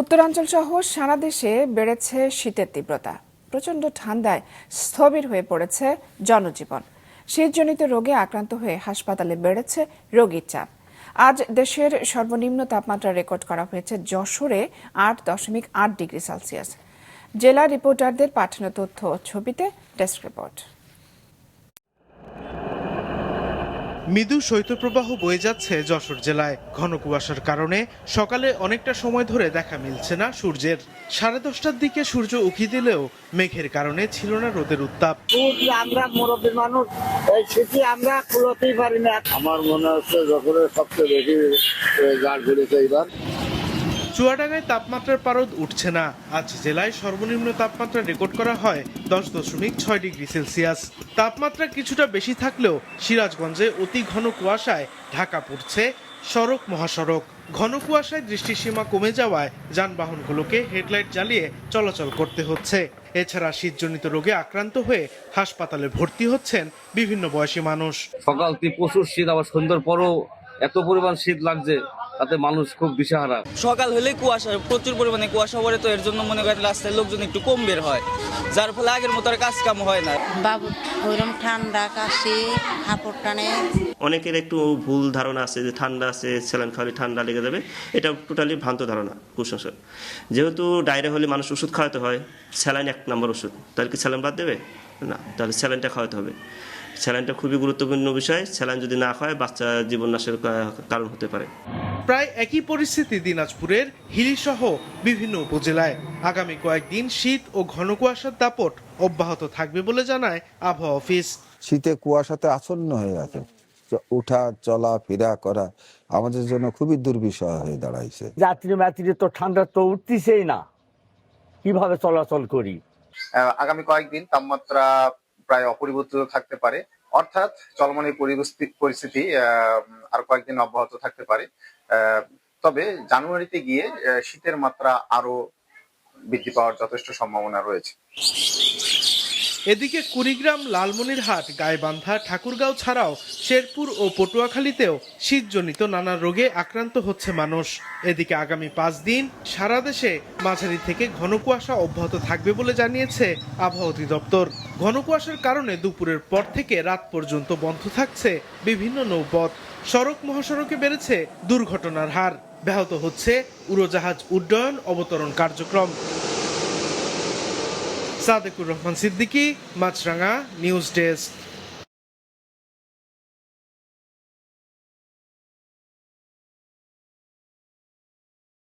উত্তরাঞ্চল সহ সারা দেশে বেড়েছে শীতের তীব্রতা। প্রচণ্ড ঠান্ডায় স্থবির হয়ে পড়েছে জনজীবন। শীতজনিত রোগে আক্রান্ত হয়ে হাসপাতালে বেড়েছে রোগীর চাপ। আজ দেশের সর্বনিম্ন তাপমাত্রা রেকর্ড করা হয়েছে যশোরে 8.8 ডিগ্রি সেলসিয়াস। জেলা রিপোর্টারদের পাঠানো তথ্য ছবিতে ডেস্ক রিপোর্ট। মৃদু শৈত্যপ্রবাহ বয়ে যাচ্ছে যশোর জেলায়। ঘন কুয়াশার কারণে সকালে অনেকটা সময় ধরে দেখা মিলছে না সূর্যের। 10:30টার দিকে সূর্য উঁকি দিলেও মেঘের কারণে ছিল না রোদের উত্তাপ। আমরা মুরব্বী মানুষ, এই শীতে আমরা কুলোতেই পারি না। আমার মনে হচ্ছে যশোরের সবচেয়ে বেশি গাড় ঘুরেছে এবার। চুয়াডাঙ্গায় তাপমাত্রার পারদ উঠছে না। আজ জেলায় সর্বনিম্ন তাপমাত্রা রেকর্ড করা হয় 10.6 ডিগ্রি সেলসিয়াস। তাপমাত্রা কিছুটা বেশি থাকলেও সিরাজগঞ্জে অতি ঘন কুয়াশায় ঢাকা পড়ছে সড়ক মহাসড়ক। ঘন কুয়াশায় দৃষ্টিসীমা কমে যাওয়ায় যানবাহনগুলোকে হেডলাইট জ্বালিয়ে চলাচল করতে হচ্ছে। এছাড়া শীতজনিত রোগে আক্রান্ত হয়ে হাসপাতালে ভর্তি হচ্ছেন বিভিন্ন বয়সী মানুষ। সকাল থেকে প্রচুর শীত, আবার সন্ধ্যার পরও এত পরিমাণ শীত লাগছে, তাতে মানুষ খুব দিশাহারা। সকাল হলে কুয়াশা, প্রচুর পরিমাণে কুয়াশা পড়ে, তো এর জন্য মনে করেন রাস্তায় লোকজন একটু কম বের হয়, যার ফলে আগের মতো আর কাজ কাম হয় না। বাবু ওইরকম ঠান্ডা কাশি হাঁপড় টানে। অনেকের একটু ভুল ধারণা আছে যে ঠান্ডা আছে, স্যালাইন খাওয়ালে ঠান্ডা লেগে যাবে। এটা টোটালি ভ্রান্ত ধারণা, কুসংস্কার। যেহেতু ডায়রিয়া হলে মানুষ ওষুধ খাওয়াতে হয়, স্যালাইন 1 নম্বর ওষুধ, তাহলে কি স্যালাইন বাদ দেবে? না, তাহলে স্যালাইনটা খাওয়াতে হবে। স্যালাইনটা খুবই গুরুত্বপূর্ণ বিষয়। স্যালাইন যদি না খায় বাচ্চা জীবন নাশের কারণ হতে পারে। প্রায় একই পরিস্থিতি দিনাজপুরের হিলিসহ বিভিন্ন উপজেলায়। আগামী কয়েকদিন শীত ও ঘন কুয়াশার দাপট অব্যাহত থাকবে বলে জানায় আবহাওয়া অফিস। শীতে কুয়াশাতে আচ্ছন্ন হয়ে গেছে, উঠা চলা ফেরা করা আমাদের জন্য খুবই দুর্বিষহ হয়ে দাঁড়াইছে। যাত্রী মাত্রী তো ঠান্ডা তো উঠতেছেই না, কিভাবে চলাচল করি। আগামী কয়েকদিন তাপমাত্রা প্রায় অপরিবর্তিত থাকতে পারে, অর্থাৎ চলমান এই পরিস্থিতি আর কয়েকদিন অব্যাহত থাকতে পারে। তবে জানুয়ারিতে গিয়ে শীতের মাত্রা আরো বৃদ্ধি পাওয়ার যথেষ্ট সম্ভাবনা রয়েছে। এদিকে কুড়িগ্রাম, লালমনিরহাট, গাইবান্ধা, ঠাকুরগাঁও ছাড়াও শেরপুর ও পটুয়াখালীতেও শীতজনিত নানা রোগে আক্রান্ত হচ্ছে মানুষ। এদিকে আগামী 5 দিন সারা দেশে মাঝারি থেকে ঘন কুয়াশা অব্যাহত থাকবে বলে জানিয়েছে আবহাওয়া অধিদপ্তর। ঘন কুয়াশার কারণে দুপুরের পর থেকে রাত পর্যন্ত বন্ধ থাকছে বিভিন্ন নৌপথ। সড়ক মহাসড়কে বেড়েছে দুর্ঘটনার হার। ব্যাহত হচ্ছে উড়োজাহাজ উড্ডয়ন অবতরণ কার্যক্রম। সাদেকুর রহমান সিদ্দিকী, মাছরাঙা, নিউজ ডেস্ক।